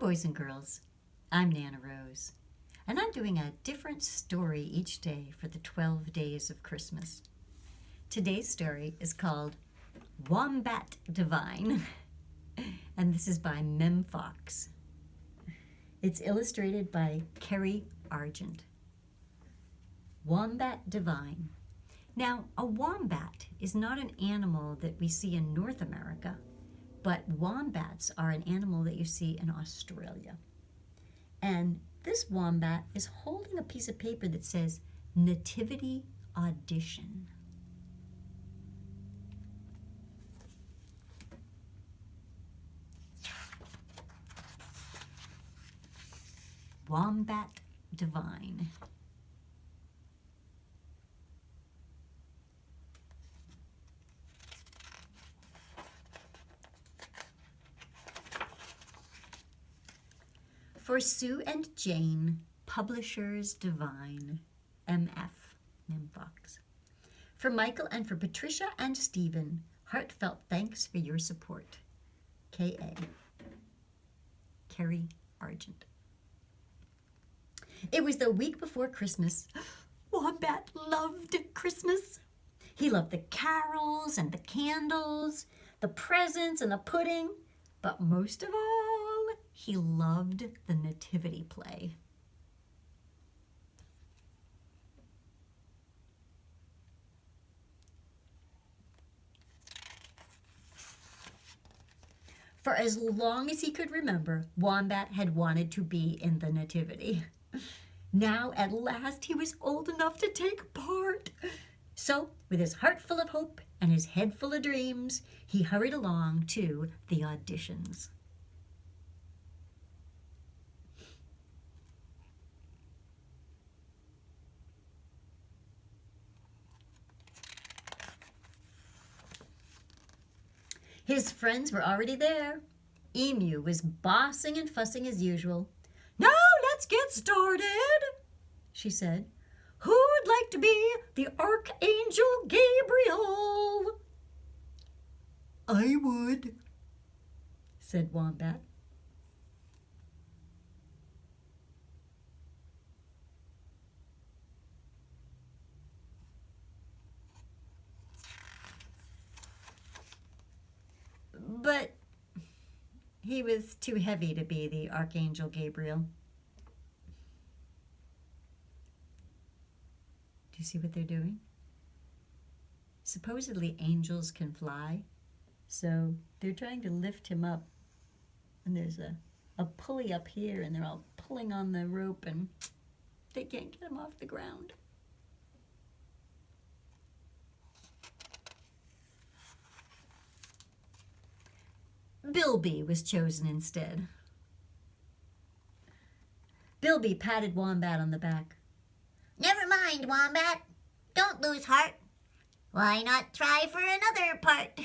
boys and girls. I'm Nana Rose, and I'm doing a different story each day for the 12 days of Christmas. Today's story is called Wombat Divine, and this is by Mem Fox. It's illustrated by Kerry Argent. Wombat Divine. Now, a wombat is not an animal that we see in North America, but wombats are an animal that you see in Australia. And this wombat is holding a piece of paper that says Nativity Audition. Wombat Divine. For Sue and Jane, Publishers Divine, M.F., Mem Fox. For Michael and for Patricia and Stephen, heartfelt thanks for your support. K.A. Kerry Argent. It was the week before Christmas. Wombat loved Christmas. He loved the carols and the candles, the presents and the pudding, but most of all, he loved the nativity play. For as long as he could remember, Wombat had wanted to be in the nativity. Now, at last, he was old enough to take part. So, with his heart full of hope and his head full of dreams, he hurried along to the auditions. His friends were already there. Emu was bossing and fussing as usual. "Now let's get started," she said. "Who'd like to be the Archangel Gabriel?" "I would," said Wombat. But he was too heavy to be the Archangel Gabriel. Do you see what they're doing? Supposedly angels can fly, so they're trying to lift him up. And there's a pulley up here, and they're all pulling on the rope, and they can't get him off the ground. Bilby was chosen instead. Bilby patted Wombat on the back. "Never mind, Wombat. Don't lose heart. Why not try for another part?"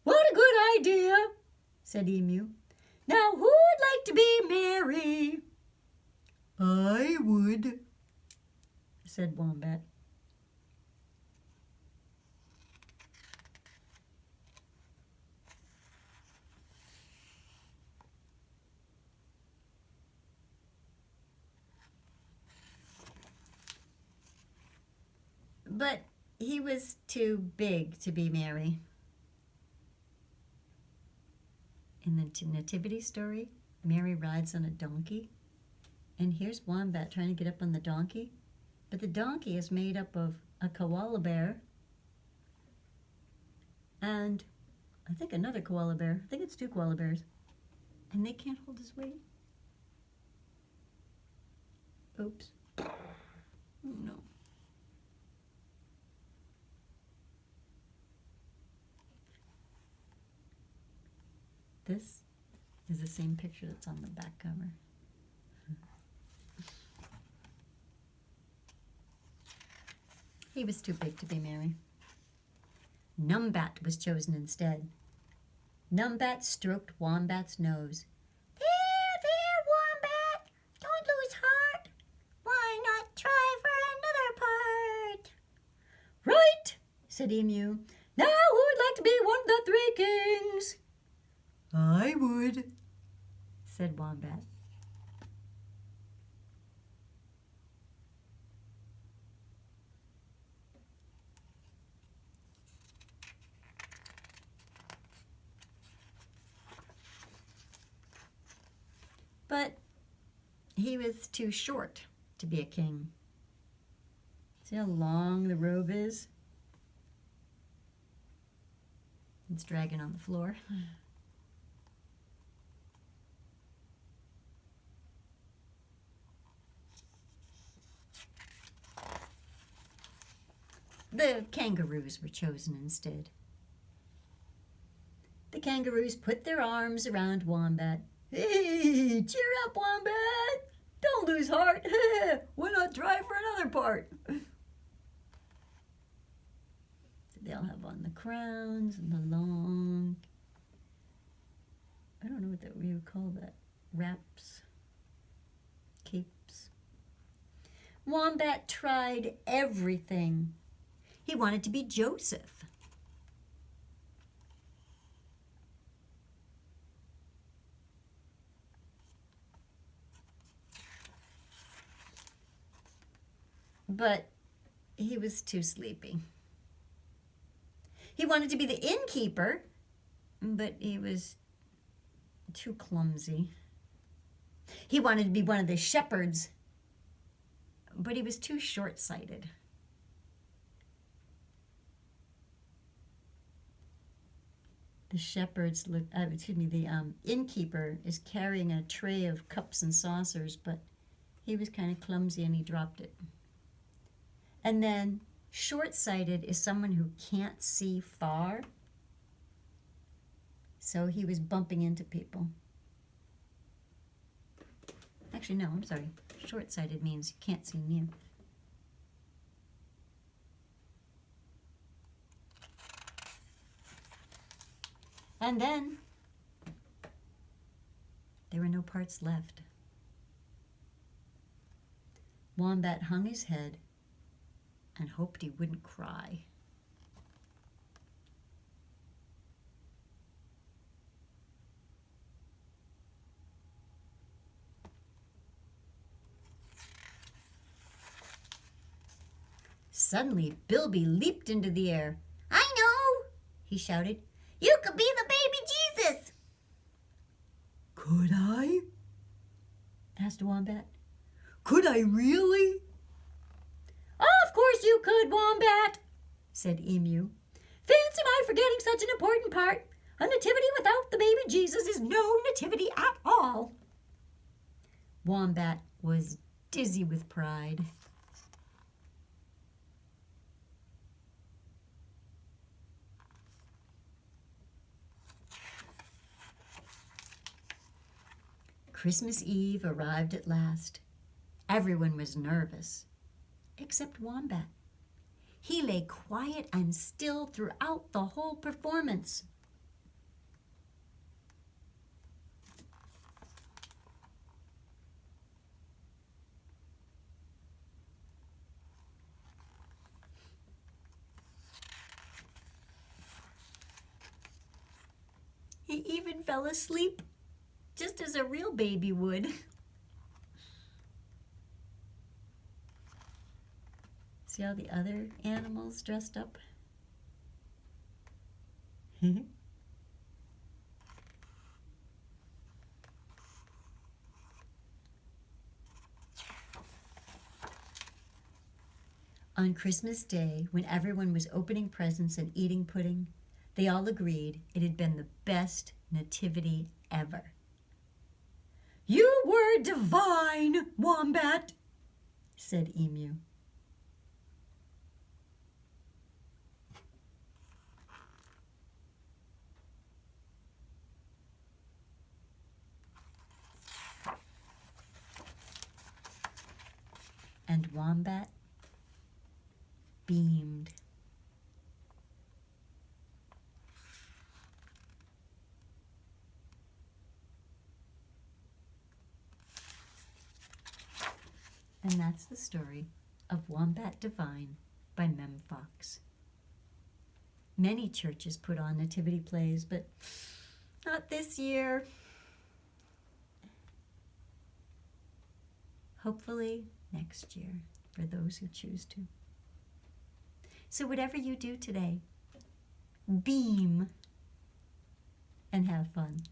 "What a good idea," said Emu. "Now who'd like to be Mary?" "I would," said Wombat. But he was too big to be Mary. In the nativity story, Mary rides on a donkey, and here's Wombat trying to get up on the donkey, but the donkey is made up of a koala bear and I think another koala bear. I think it's two koala bears, and they can't hold his weight. Oops. Oh, no. This is the same picture that's on the back cover. He was too big to be Mary. Numbat was chosen instead. Numbat stroked Wombat's nose. There, Wombat. Don't lose heart. Why not try for another part?" "Right," said Emu. "Now who'd like to be one of the three kings?" "I would," said Wombat. But he was too short to be a king. See how long the robe is? It's dragging on the floor. The kangaroos were chosen instead. The kangaroos put their arms around Wombat. Hey, cheer up, Wombat! Don't lose heart. Why not try for another part? So they'll have on the crowns and the long, I don't know what we would call that, wraps, capes. Wombat tried everything. He wanted to be Joseph. But he was too sleepy. He wanted to be the innkeeper, but he was too clumsy. He wanted to be one of the shepherds, but he was too short-sighted. The innkeeper is carrying a tray of cups and saucers, but he was kind of clumsy and he dropped it. And then short-sighted is someone who can't see far, so he was bumping into people. Actually, no, I'm sorry. Short-sighted means you can't see near. And then there were no parts left. Wombat hung his head and hoped he wouldn't cry. Suddenly, Bilby leaped into the air. I know, He shouted. you could be the baby Jesus. Could I? Asked Wombat. Could I really? Of course you could, Wombat, said Emu. Fancy my forgetting such an important part. A nativity without the baby Jesus is no nativity at all. Wombat was dizzy with pride. Christmas Eve arrived at last. Everyone was nervous, except Wombat. He lay quiet and still throughout the whole performance. He even fell asleep, just as a real baby would. See all the other animals dressed up? On Christmas Day, when everyone was opening presents and eating pudding, they all agreed it had been the best nativity ever. You were divine, Wombat, said Emu. And Wombat beamed. And that's the story of Wombat Divine by Mem Fox. Many churches put on nativity plays, but not this year. hopefully next year for those who choose to. So whatever you do today, beam and have fun.